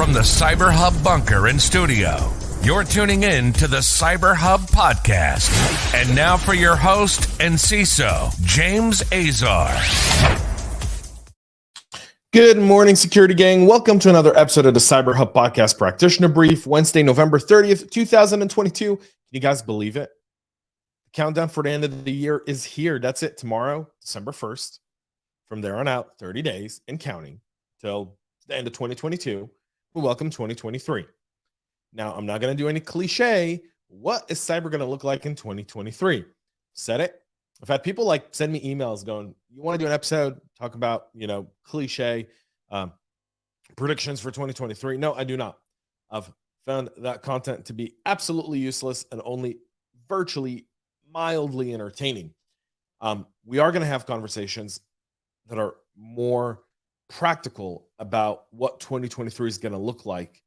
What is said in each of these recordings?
From the CyberHub bunker and studio, you're tuning in to the CyberHub Podcast. And now for your host and CISO, James Azar. Good morning, security gang. Welcome to another episode of the CyberHub Podcast Practitioner Brief, Wednesday, November 30th, 2022. Can you guys believe it? The countdown for the end of the year is here. That's it. Tomorrow, December 1st. From there on out, 30 days and counting till the end of 2022. We welcome 2023. Now, I'm not going to do any cliche. What is cyber going to look like in 2023? Said it. I've had people send me emails going, you want to do an episode, talk about, cliche predictions for 2023? No, I do not. I've found that content to be absolutely useless and only virtually mildly entertaining. We are going to have conversations that are more practical about what 2023 is going to look like,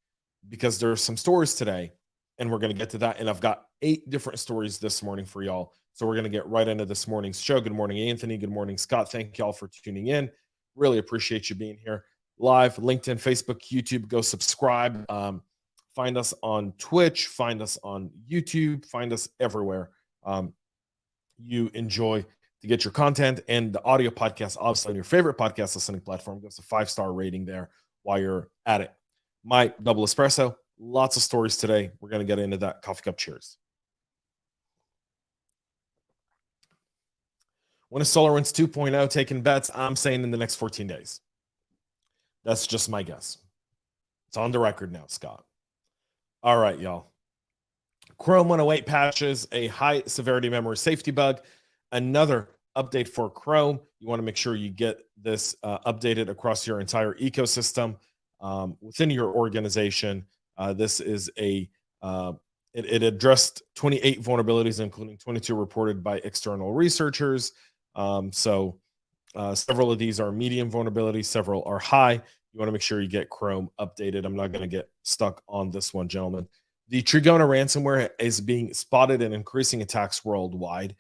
because there are some stories today and we're going to get to that. And I've got 8 different stories this morning for y'all. So we're going to get right into this morning's show. Good morning, Anthony. Good morning, Scott. Thank y'all for tuning in. Really appreciate you being here live, LinkedIn, Facebook, YouTube. Go subscribe. Find us on Twitch. Find us on YouTube. Find us everywhere you enjoy to get your content, and the audio podcast, obviously on your favorite podcast listening platform. Give us a 5-star rating there while you're at it. My double espresso, lots of stories today. We're going to get into that. Coffee cup cheers. When is SolarWinds 2.0 taking bets? I'm saying in the next 14 days. That's just my guess. It's on the record now, Scott. All right, y'all. Chrome 108 patches a high-severity memory safety bug. Another update for Chrome. You want to make sure you get this updated across your entire ecosystem within your organization. This is it addressed 28 vulnerabilities, including 22 reported by external researchers. Several of these are medium vulnerabilities, several are high. You want to make sure you get Chrome updated. I'm not going to get stuck on this one, gentlemen. The Trigona Ransomware is being spotted in increasing attacks worldwide.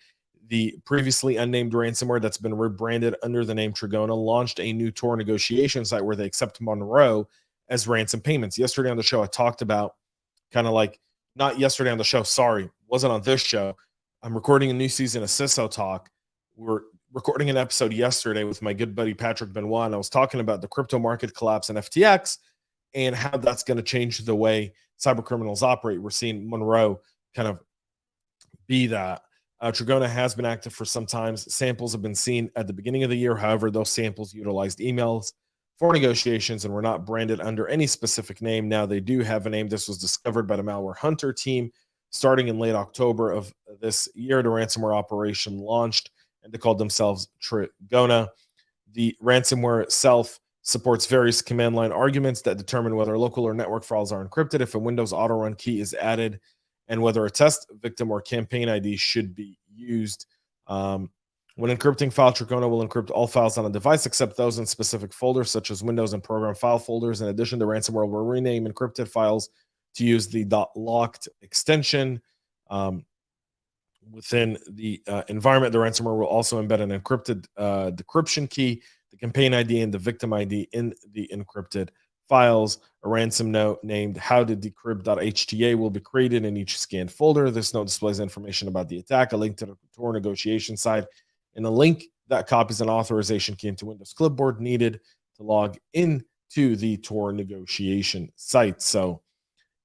The previously unnamed ransomware that's been rebranded under the name Trigona launched a new Tor negotiation site where they accept Monroe as ransom payments. Yesterday on the show, I talked about not yesterday on the show, sorry, wasn't on this show. I'm recording a new season of CISO Talk. We're recording an episode yesterday with my good buddy Patrick Benoit, and I was talking about the crypto market collapse in FTX and how that's going to change the way cyber criminals operate. We're seeing Monroe kind of be that. Trigona has been active for some time. Samples have been seen at the beginning of the year. However, those samples utilized emails for negotiations and were not branded under any specific name. Now they do have a name. This was discovered by the Malware Hunter team starting in late October of this year. The ransomware operation launched, and they called themselves Trigona. The ransomware itself supports various command line arguments that determine whether local or network files are encrypted, if a Windows auto run key is added, and whether a test victim or campaign ID should be used. When encrypting file, Trigona will encrypt all files on a device except those in specific folders, such as Windows and program file folders. In addition, the ransomware will rename encrypted files to use the .locked extension. Within the environment, the ransomware will also embed an encrypted decryption key, the campaign ID, and the victim ID in the encrypted files. A ransom note named howtodecrypt.hta will be created in each scanned folder. This note displays information about the attack, a link to the Tor negotiation site, and a link that copies an authorization key into Windows Clipboard needed to log into the Tor negotiation site. So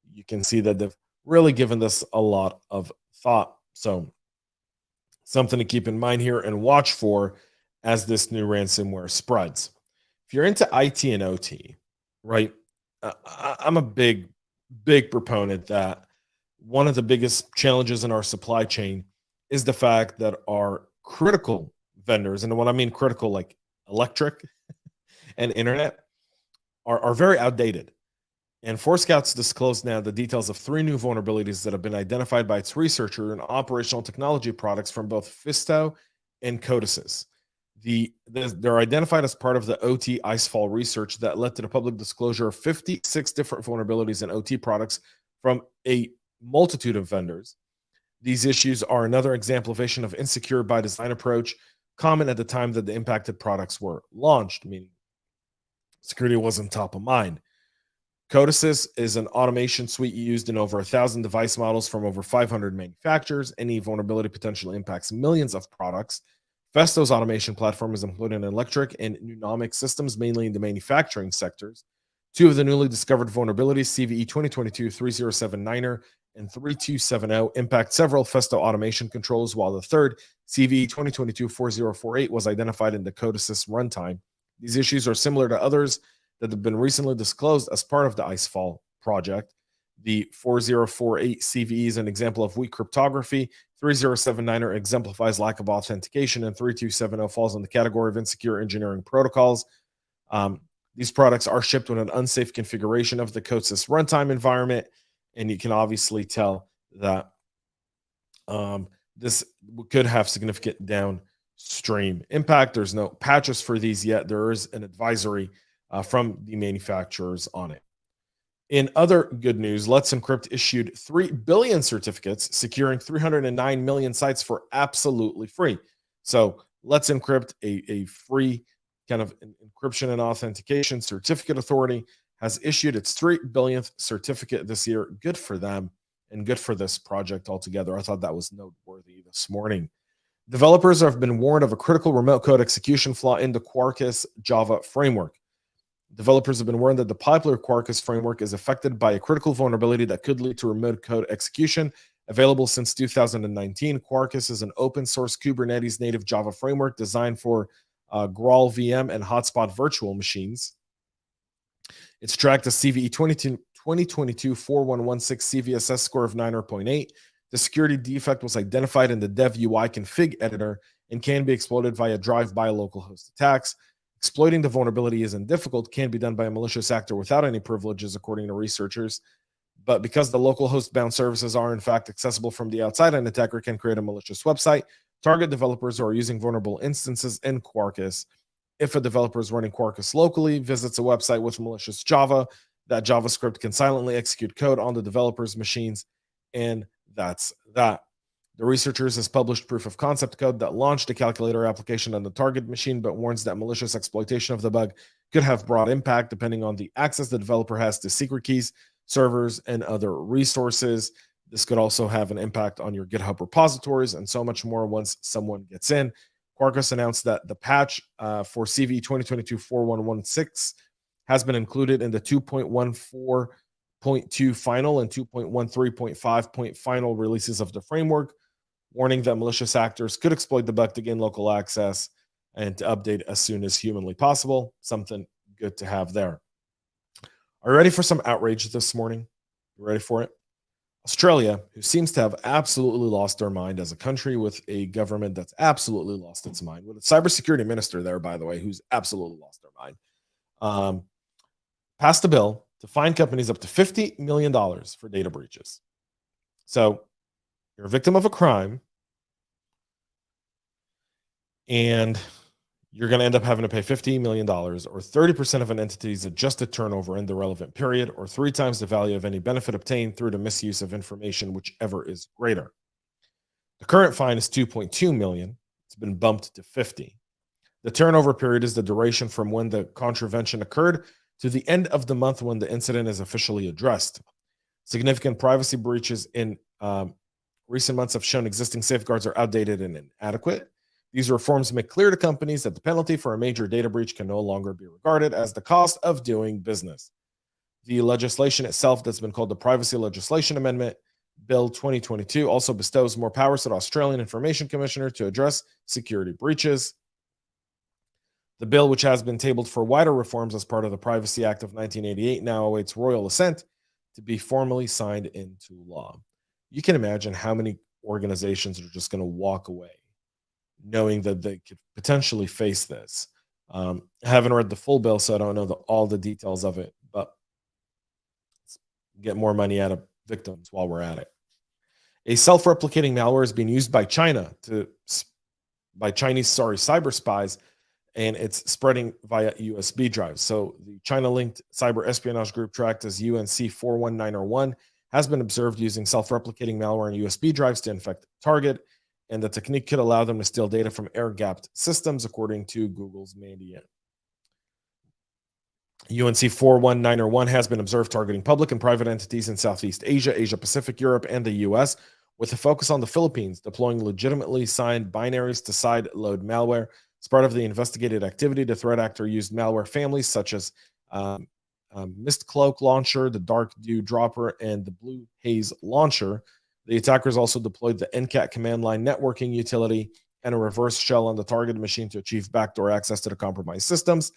you can see that they've really given this a lot of thought. So something to keep in mind here and watch for as this new ransomware spreads. If you're into IT and OT, right? I'm a big proponent that one of the biggest challenges in our supply chain is the fact that our critical vendors, and when I mean critical, like electric and internet, are very outdated. And Forescout's disclosed now the details of 3 new vulnerabilities that have been identified by its researcher in operational technology products from both Festo and Codesys. They're identified as part of the OT Icefall research that led to the public disclosure of 56 different vulnerabilities in OT products from a multitude of vendors. These issues are another exemplification of insecure by design approach, common at the time that the impacted products were launched, meaning security wasn't top of mind. Codesys is an automation suite used in over 1,000 device models from over 500 manufacturers. Any vulnerability potentially impacts millions of products. Festo's automation platform is employed in electric and pneumatic systems, mainly in the manufacturing sectors. Two of the newly discovered vulnerabilities, CVE 2022-3079er and 3270, impact several Festo automation controls, while the third, CVE 2022-4048, was identified in the Codesys runtime. These issues are similar to others that have been recently disclosed as part of the Icefall project. The 4048 CVE is an example of weak cryptography. 3079er exemplifies lack of authentication, and 3270 falls in the category of insecure engineering protocols. These products are shipped with an unsafe configuration of the Codesys runtime environment, and you can obviously tell that this could have significant downstream impact. There's no patches for these yet. There is an advisory from the manufacturers on it. In other good news, Let's Encrypt issued 3 billion certificates, securing 309 million sites for absolutely free. So Let's Encrypt, a free kind of encryption and authentication certificate authority, has issued its 3 billionth certificate this year. Good for them and good for this project altogether. I thought that was noteworthy this morning. Developers have been warned of a critical remote code execution flaw in the Quarkus Java framework. Developers have been warned that the popular Quarkus framework is affected by a critical vulnerability that could lead to remote code execution. Available since 2019, Quarkus is an open source Kubernetes native Java framework designed for Graal VM and hotspot virtual machines. It's tracked as CVE 2022-4116 CVSS score of 9.8. The security defect was identified in the dev UI config editor and can be exploited via drive-by localhost attacks. Exploiting the vulnerability isn't difficult, can be done by a malicious actor without any privileges, according to researchers. But because the localhost bound services are in fact accessible from the outside, an attacker can create a malicious website, target developers who are using vulnerable instances in Quarkus. If a developer is running Quarkus locally, visits a website with malicious Java, that JavaScript can silently execute code on the developer's machines, and that's that. The researchers has published proof of concept code that launched a calculator application on the target machine, but warns that malicious exploitation of the bug could have broad impact depending on the access the developer has to secret keys, servers, and other resources. This could also have an impact on your GitHub repositories and so much more once someone gets in. Quarkus announced that the patch for CVE 2022-4116 has been included in the 2.14.2 final and 2.13.5 final releases of the framework, warning that malicious actors could exploit the bug to gain local access and to update as soon as humanly possible. Something good to have there. Are you ready for some outrage this morning? You ready for it? Australia, who seems to have absolutely lost their mind as a country with a government that's absolutely lost its mind, with a cybersecurity minister there, by the way, who's absolutely lost their mind, passed a bill to fine companies up to $50 million for data breaches. So you're a victim of a crime, and you're going to end up having to pay $50 million, or 30% of an entity's adjusted turnover in the relevant period, or 3 times the value of any benefit obtained through the misuse of information, whichever is greater. The current fine is $2.2 million. It's been bumped to $50. The turnover period is the duration from when the contravention occurred to the end of the month when the incident is officially addressed. Significant privacy breaches in recent months have shown existing safeguards are outdated and inadequate. These reforms make clear to companies that the penalty for a major data breach can no longer be regarded as the cost of doing business. The legislation itself, that's been called the Privacy Legislation Amendment, Bill 2022, also bestows more powers to the Australian Information Commissioner to address security breaches. The bill, which has been tabled for wider reforms as part of the Privacy Act of 1988, now awaits royal assent to be formally signed into law. You can imagine how many organizations are just going to walk away knowing that they could potentially face this. I haven't read the full bill, so I don't know all the details of it, but let's get more money out of victims while we're at it. A self-replicating malware is being used by Chinese cyberspies, and it's spreading via USB drives. So the China-linked cyber espionage group tracked as UNC 41901 has been observed using self-replicating malware and USB drives to infect target, and the technique could allow them to steal data from air-gapped systems, according to Google's media. UNC 41901 has been observed targeting public and private entities in Southeast Asia, Asia Pacific, Europe, and the US, with a focus on the Philippines, deploying legitimately signed binaries to side-load malware. As part of the investigated activity, the threat actor used malware families such as Mist Cloak Launcher, the Dark Dew Dropper, and the Blue Haze Launcher. The attackers also deployed the NCAT command line networking utility and a reverse shell on the targeted machine to achieve backdoor access to the compromised systems.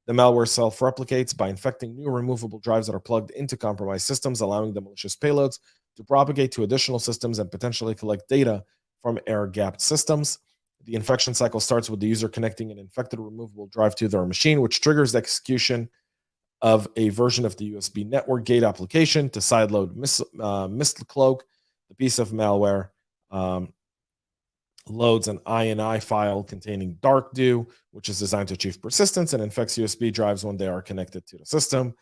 The malware self-replicates by infecting new removable drives that are plugged into compromised systems, allowing the malicious payloads to propagate to additional systems and potentially collect data from air-gapped systems. The infection cycle starts with the user connecting an infected removable drive to their machine, which triggers the execution of a version of the USB network gate application to sideload Mist Cloak. The piece of malware loads an INI file containing Dark Dew, which is designed to achieve persistence and infects USB drives when they are connected to the system.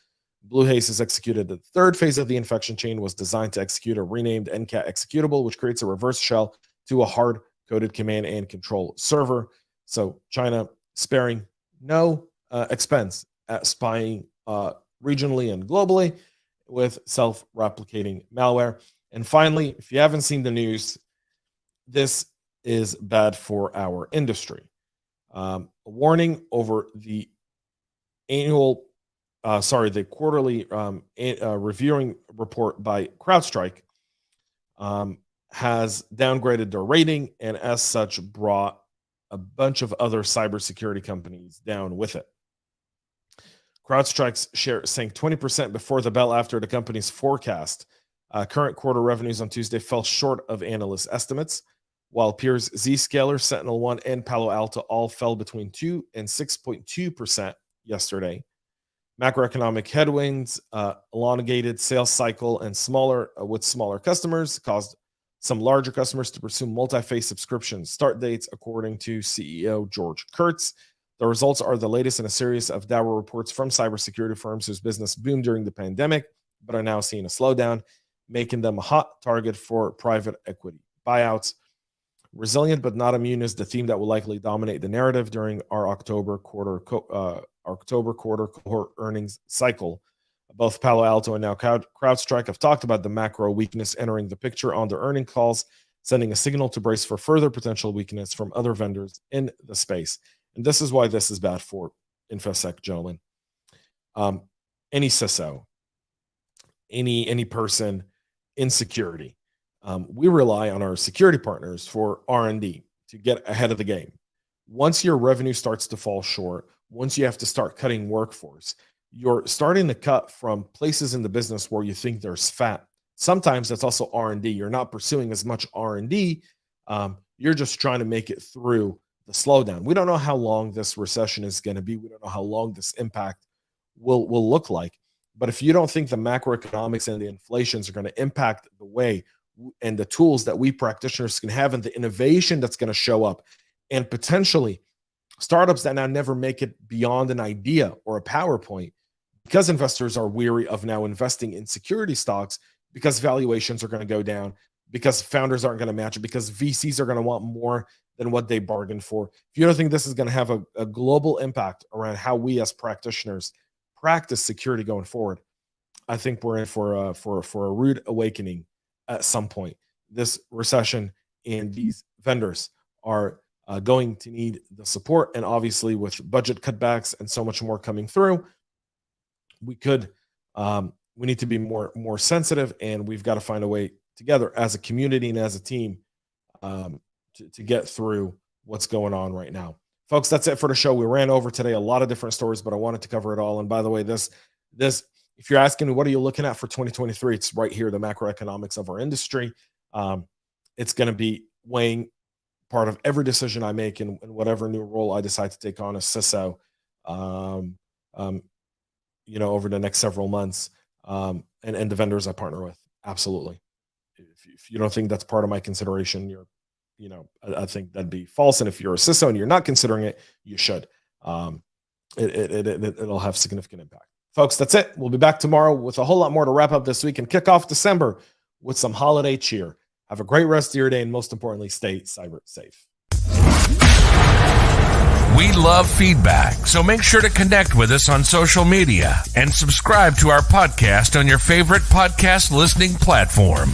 Blue Haze is executed. The third phase of the infection chain was designed to execute a renamed NCAT executable, which creates a reverse shell to a hard-coded command and control server. So China sparing no expense at spying regionally and globally with self-replicating malware. And finally, if you haven't seen the news, this is bad for our industry. A warning over the quarterly reviewing report by Crowdstrike has downgraded their rating and as such brought a bunch of other cybersecurity companies down with it. Crowdstrike's share sank 20% before the bell after the company's forecast. Current quarter revenues on Tuesday fell short of analyst estimates, while peers Zscaler, SentinelOne, and Palo Alto all fell between 2 and 6.2% yesterday. Macroeconomic headwinds, elongated sales cycle, and smaller customers caused some larger customers to pursue multi-phase subscription start dates, according to CEO George Kurtz. The results are the latest in a series of dour reports from cybersecurity firms whose business boomed during the pandemic, but are now seeing a slowdown, making them a hot target for private equity buyouts. Resilient but not immune is the theme that will likely dominate the narrative during our October quarter cohort earnings cycle. Both Palo Alto and now CrowdStrike have talked about the macro weakness entering the picture on their earnings calls, sending a signal to brace for further potential weakness from other vendors in the space. And this is why this is bad for InfoSec, gentlemen. Any CISO, any person in security, we rely on our security partners for R&D to get ahead of the game. Once your revenue starts to fall short, once you have to start cutting workforce, you're starting to cut from places in the business where you think there's fat. Sometimes that's also R&D. You're not pursuing as much R&D. You're just trying to make it through the slowdown. We don't know how long this recession is going to be. We don't know how long this impact will look like. But if you don't think the macroeconomics and the inflations are going to impact the way and the tools that we practitioners can have and the innovation that's going to show up, and potentially startups that now never make it beyond an idea or a PowerPoint, because investors are weary of now investing in security stocks, because valuations are going to go down, because founders aren't going to match it, because VCs are going to want more than what they bargained for. If you don't think this is going to have a global impact around how we as practitioners practice security going forward, I think we're in for a rude awakening at some point. This recession and these vendors are going to need the support, and obviously with budget cutbacks and so much more coming through, we need to be more sensitive, and we've got to find a way together as a community and as a team to get through what's going on right now. Folks, that's it for the show. We ran over today a lot of different stories, but I wanted to cover it all. And by the way, this if you're asking me what are you looking at for 2023, it's right here, the macroeconomics of our industry. It's going to be weighing part of every decision I make in whatever new role I decide to take on as CISO, over the next several months, and the vendors I partner with. Absolutely. If you don't think that's part of my consideration, I think that'd be false. And if you're a CISO and you're not considering it, you should. It'll have significant impact. Folks, that's it. We'll be back tomorrow with a whole lot more to wrap up this week and kick off December with some holiday cheer. Have a great rest of your day, and most importantly, stay cyber safe. We love feedback, so make sure to connect with us on social media and subscribe to our podcast on your favorite podcast listening platform.